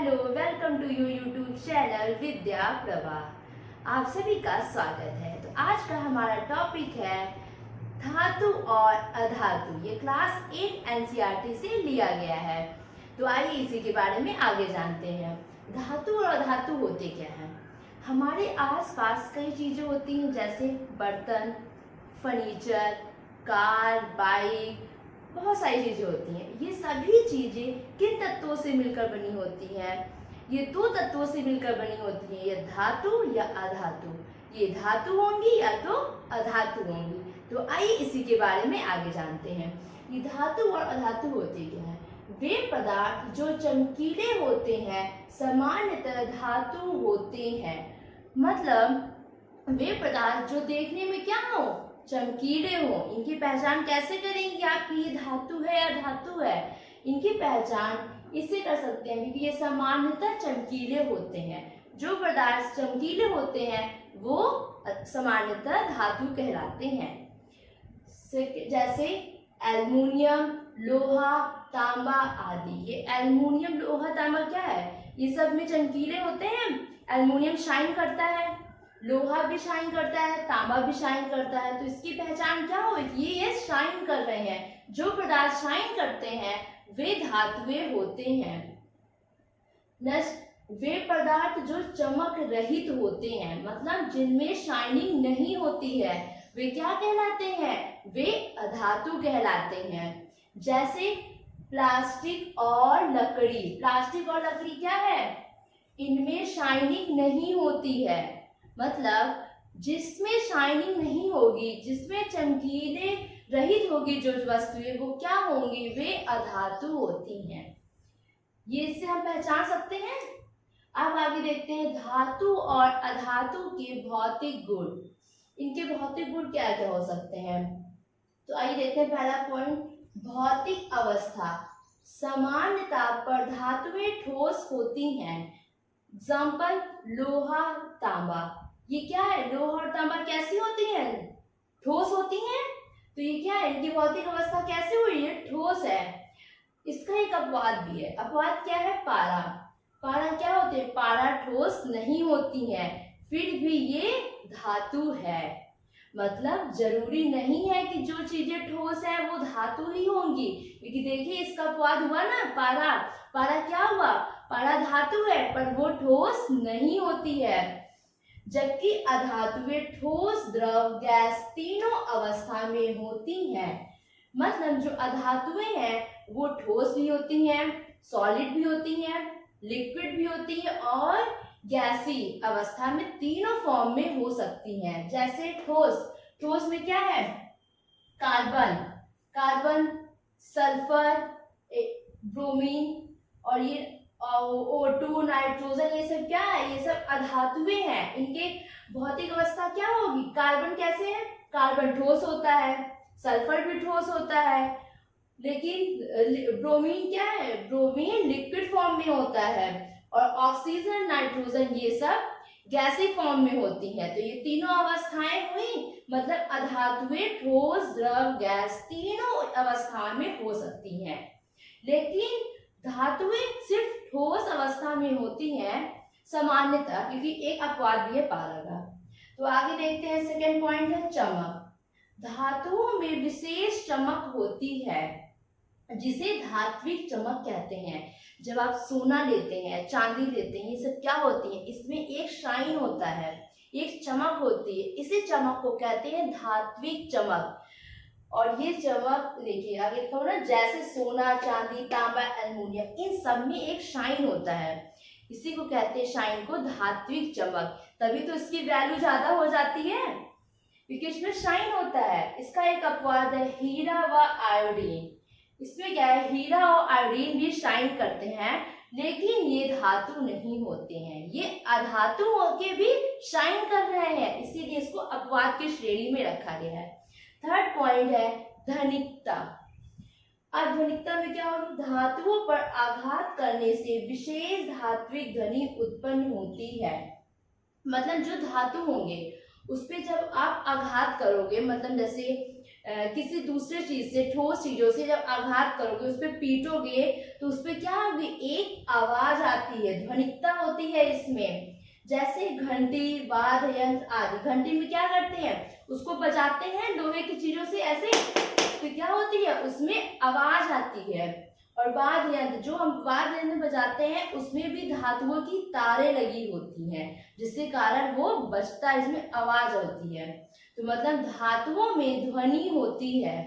Hello, welcome to you YouTube channel Vidya Prabha. आप सभी का स्वागत है। तो आज का हमारा टॉपिक है धातु और अधातु। ये क्लास 8 एनसीईआरटी से लिया गया है। तो आइए इसी के बारे में आगे जानते हैं। धातु और अधातु होते क्या हैं? हमारे आसपास कई चीजें होती हैं, जैसे बर्तन, फर्नीचर, कार, बाइक, बहुत सारी चीजें होती हैं। ये सभी चीजें किन तत्वों से मिलकर बनी होती हैं? ये दो तत्वों से मिलकर बनी होती हैं, ये धातु या अधातु। ये धातु होंगी या तो अधातु होंगी। तो आइए इसी के बारे में आगे जानते हैं। ये धातु और अधातु होते क्या हैं? वे पदार्थ जो चमकीले होते हैं सामान्यतः धातु होते हैं। मतलब वे पदार्थ जो देखने में क्या हो, चमकीले हो। इनकी पहचान कैसे करेंगे आप कि ये धातु है या धातु है? इनकी पहचान इससे कर सकते हैं क्योंकि ये सामान्यतः चमकीले होते हैं। जो पदार्थ चमकीले होते हैं वो सामान्यतः धातु कहलाते हैं। जैसे एल्युमिनियम, लोहा, तांबा आदि। ये एल्युमिनियम, लोहा, तांबा क्या है? ये सब में चमकीले होते हैं। एल्युमिनियम शाइन करता है, लोहा भी शाइन करता है, तांबा भी शाइन करता है। तो इसकी पहचान क्या होगी? ये शाइन कर रहे हैं। जो पदार्थ शाइन करते हैं वे धातुएं होते हैं। नेक्स्ट, वे पदार्थ जो चमक रहित होते हैं, मतलब जिनमें शाइनिंग नहीं होती है, वे क्या कहलाते हैं? वे अधातु कहलाते हैं। जैसे प्लास्टिक और लकड़ी। प्लास्टिक और लकड़ी क्या है? इनमें शाइनिंग नहीं होती है। मतलब जिसमें शाइनिंग नहीं होगी, जिसमें चमकीले रहित होगी जो वस्तुएं, वो क्या होंगी? वे अधातु होती हैं। ये इससे हम पहचान सकते हैं। अब आगे देखते हैं धातु और अधातु के भौतिक गुण। इनके भौतिक गुण क्या क्या हो सकते हैं? तो आइए देखते हैं पहला पॉइंट, भौतिक अवस्था। सामान्यतः पर धातुएं ठोस होती हैं। एग्जाम्पल लोहा, तांबा। ये क्या है? लोहा और तांबा कैसी होती हैं? ठोस होती हैं। तो ये क्या है? इनकी भौतिक अवस्था कैसे हुई है? ठोस है। इसका एक अपवाद भी है। अपवाद क्या है? पारा। पारा क्या होते हैं? पारा ठोस नहीं होती है, फिर भी ये धातु है। मतलब जरूरी नहीं है कि जो चीजें ठोस है वो धातु ही होंगी, क्योंकि देखिए इसका अपवाद हुआ ना, पारा। पारा क्या हुआ? पारा धातु है पर वो ठोस नहीं होती है। जबकि अधातुएं ठोस, द्रव, गैस तीनों अवस्था में होती हैं। मतलब जो अधातुएं हैं वो ठोस भी होती हैं, सॉलिड भी होती हैं, लिक्विड भी होती है और गैसी अवस्था में, तीनों फॉर्म में हो सकती हैं। जैसे ठोस, ठोस में क्या है? कार्बन, सल्फर, ब्रोमीन और ये O2, नाइट्रोजन, ये सब क्या है? ये सब अधातुएं हैं। इनके भौतिक अवस्था क्या होगी? कार्बन कैसे है? कार्बन ठोस होता है, सल्फर भी ठोस होता है, लेकिन ब्रोमीन क्या है? ब्रोमीन लिक्विड फॉर्म में होता है और ऑक्सीजन, नाइट्रोजन ये सब गैसी फॉर्म में होती है। तो ये तीनों अवस्थाएं हुई। मतलब अधातुएं ठोस, द्रव, गैस तीनों अवस्था में हो सकती हैं। लेकिन धातुएं सिर्फ ठोस अवस्था में होती हैं सामान्यतः, क्योंकि एक अपवाद भी है पारा का। तो आगे देखते हैं, सेकेंड पॉइंट है चमक। धातुओं में विशेष चमक होती है जिसे धात्विक चमक कहते हैं। जब आप सोना लेते हैं, चांदी लेते हैं, ये सब क्या होती है? इसमें एक शाइन होता है, एक चमक होती है। इसी चमक को कहते हैं धात्विक चमक। और ये चमक देखिए आगे लिखा हुआ ना, जैसे सोना, चांदी, तांबा, एल्युमिनियम, इन सब में एक शाइन होता है। इसी को कहते हैं शाइन को धात्विक चमक। तभी तो इसकी वैल्यू ज्यादा हो जाती है, क्योंकि इसमें शाइन होता है। इसका एक अपवाद है हीरा व आयोडीन। इसमें क्या है? हीरा और आयोडीन भी शाइन करते हैं, लेकिन ये धातु नहीं होते हैं। ये अधातु होके भी शाइन कर रहे हैं, इसीलिए इसको अपवाद की श्रेणी में रखा गया है। थर्ड पॉइंट है ध्वनिकता। अध्वनिकता में क्या होगी? धातुओं पर आघात करने से विशेष धात्विक ध्वनि उत्पन्न होती है। मतलब जो धातु होंगे उस पे जब आप आघात करोगे, मतलब जैसे किसी दूसरे चीज से, ठोस चीजों से जब आघात करोगे, उस पर पीटोगे, तो उस पर क्या होगी, एक आवाज आती है, ध्वनिकता होती है इसमें। जैसे घंटी, वाद्य यंत्र आदि। घंटी में क्या करते हैं, उसको बजाते हैं लोहे की चीजों से ऐसे, तो क्या होती है, उसमें आवाज आती है। और वाद्य यंत्र, जो हम वाद्य यंत्र बजाते हैं, उसमें भी धातुओं की तारें लगी होती हैं, जिसके कारण वो बजता है, इसमें आवाज होती है। तो मतलब धातुओं में ध्वनि होती है।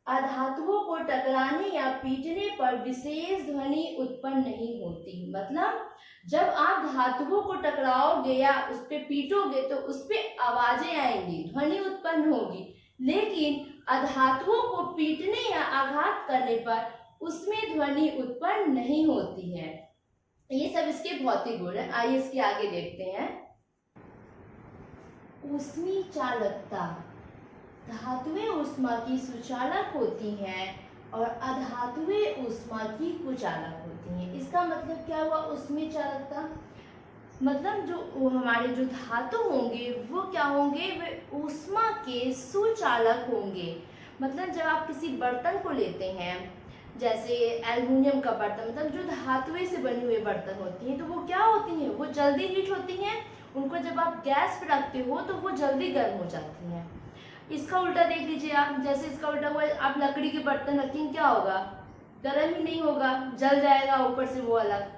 अधातुओं को टकराने या पीटने पर विशेष ध्वनि उत्पन्न नहीं होती। मतलब जब आप धातुओं को टकराओगे या उस पे पीटोगे तो उस पे आवाजें आएंगी, ध्वनि उत्पन्न होगी, लेकिन अधातुओं को पीटने या आघात करने पर उसमें ध्वनि उत्पन्न नहीं होती है। ये सब इसके भौतिक गुण है। आइए इसके आगे देखते हैं। ऊष्मी चालकता। धातुएं ऊष्मा की सुचालक होती हैं और अधातुएं ऊष्मा की कुचालक होती हैं। इसका मतलब क्या हुआ, ऊष्मी चालकता मतलब जो हमारे जो धातु होंगे वो क्या होंगे, वे ऊष्मा के सुचालक होंगे। मतलब जब आप किसी बर्तन को लेते हैं, जैसे एल्युमिनियम का बर्तन, मतलब जो धातुएं से बने हुए बर्तन होती हैं, तो वो क्या होती हैं, वो जल्दी हीट होती हैं। उनको जब आप गैस पे रखते हो तो वो जल्दी गर्म हो जाती हैं। इसका उल्टा देख लीजिए आप, जैसे इसका उल्टा हुआ, आप लकड़ी के बर्तन रखेंगे, क्या होगा, गर्म ही नहीं होगा, जल जाएगा ऊपर से वो अलग।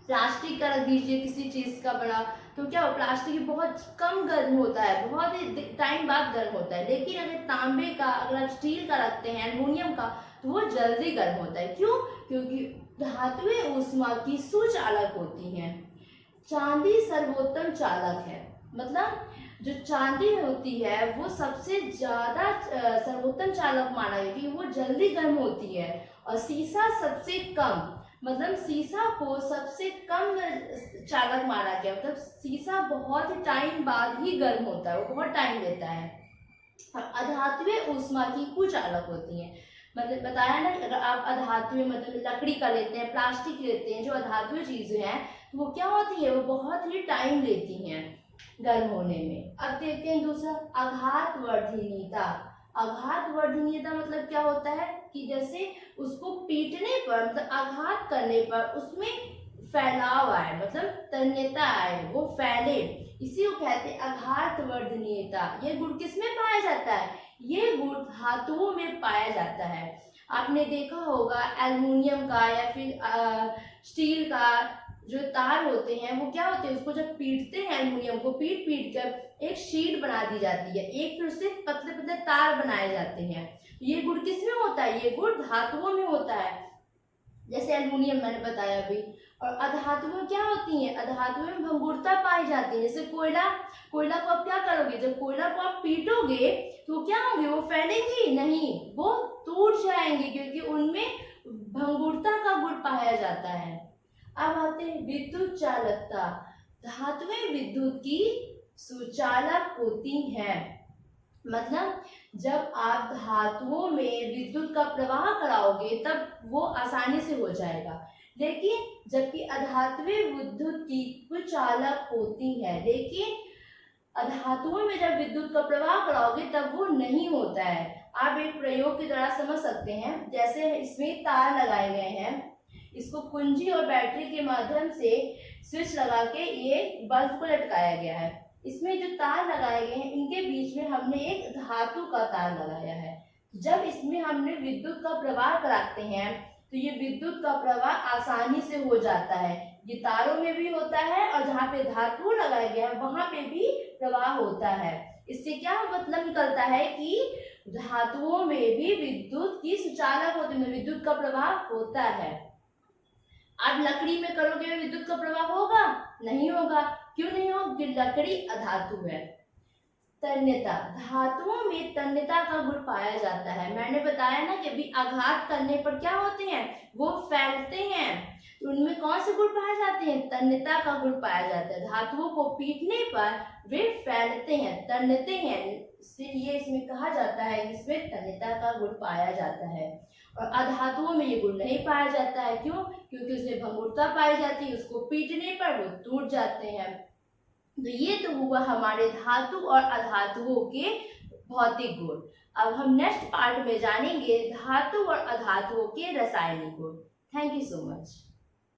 प्लास्टिक का रख दीजिए, किसी चीज का बना, तो क्या हो, प्लास्टिक बहुत कम गर्म होता है, बहुत ही टाइम बाद गर्म होता है। लेकिन अगर तांबे का, अगर आप स्टील का रखते हैं, एल्युमिनियम का, तो वो जल्दी गर्म होता है। क्यों, क्योंकि धातुएं ऊष्मा की सुचालक होती हैं। चांदी सर्वोत्तम चालक है। मतलब जो चांदी होती है वो सबसे ज्यादा सर्वोत्तम चालक माना गया, क्योंकि वो जल्दी गर्म होती है। और सीसा सबसे कम, मतलब सीसा को सबसे कम चालक माना गया। मतलब सीसा बहुत टाइम बाद ही गर्म होता है, वो बहुत टाइम लेता है। अधातुएं ऊष्मा की कुचालक होती हैं। मतलब बताया ना, अगर आप अधातुएं मतलब लकड़ी का लेते हैं, प्लास्टिक लेते हैं, जो अधातुएं चीजें हैं, तो वो क्या होती है, वो बहुत ही टाइम लेती हैं गर्म होने में। अब देखते हैं दूसरा, आघात वर्धनीयता। आघात वर्धनीयता मतलब क्या होता है कि जैसे उसको पीटने पर, मतलब आघात करने पर उसमें फैलाव आए, मतलब तन्यता आए, वो फैले, इसी को कहते हैं आघात वर्धनीयता। ये गुण किसमें पाया जाता है, ये गुण धातुओं में पाया जाता है। आपने देखा होगा एल्युमिनियम का या फिर स्टील का जो तार होते हैं, वो क्या होते हैं, उसको जब पीटते हैं, एल्युमिनियम को पीट पीट कर एक शीट बना दी जाती है, एक फिर उससे पतले पतले तार बनाए जाते हैं। ये गुण किसमें होता है, ये गुण धातुओं में होता है। जैसे एल्युमिनियम मैंने बताया अभी। और अधातुएं क्या होती हैं, अधातुएं में भंगुरता पाई जाती है। जैसे कोयला, कोयला को आप क्या करोगे, जब कोयला को आप पीटोगे तो क्या होंगे, वो फैलेंगे नहीं, वो टूट जाएंगे, क्योंकि उनमें भंगुरता का गुण पाया जाता है। अब आते हैं विद्युत चालकता। धातुएं विद्युत की सुचालक होती हैं। मतलब जब आप धातुओं में विद्युत का प्रवाह कराओगे तब वो आसानी से हो जाएगा। लेकिन जबकि अधातुएं विद्युत की कुचालक होती है, लेकिन अधातुओं में जब विद्युत का प्रवाह कराओगे तब वो नहीं होता है। आप एक प्रयोग की तरह समझ सकते हैं। जैसे इसमें तार लगाए गए हैं, इसको कुंजी और बैटरी के माध्यम से स्विच लगा के ये बल्ब को लटकाया गया है। इसमें जो तार लगाए गए हैं, इनके बीच में हमने एक धातु का तार लगाया है। जब इसमें हमने विद्युत का प्रवाह कराते हैं तो ये विद्युत का प्रवाह आसानी से हो जाता है। ये तारों में भी होता है और जहाँ पे धातु लगाया गया है वहां पे भी प्रवाह होता है। इससे क्या मतलब निकलता है कि धातुओं में भी विद्युत की सुचालक होती है, विद्युत का प्रवाह होता है। आप लकड़ी में करोगे विद्युत का प्रवाह होगा, नहीं होगा। क्यों नहीं होगा, क्योंकि लकड़ी अधातु है। तन्यता, धातुओं में तन्यता का गुण पाया जाता है। मैंने बताया ना कि अभी आघात करने पर क्या होते हैं, वो फैलते हैं। तो उनमें कौन से गुण पाए जाते हैं, तन्यता का गुण पाया जाता है। धातुओं को पीटने पर वे फैलते हैं, तन्यते हैं, इसलिए इसमें कहा जाता है इसमें तन्यता का गुण पाया जाता है। और अधातुओं में ये गुण नहीं पाया जाता है। क्यों, क्योंकि उसमें भंगुरता पाई जाती है, उसको पीटने पर वो टूट जाते हैं। तो ये तो हुआ हमारे धातु और अधातुओं के भौतिक गुण। अब हम नेक्स्ट पार्ट में जानेंगे धातु और अधातुओं के रासायनिक गुण। Thank you so much.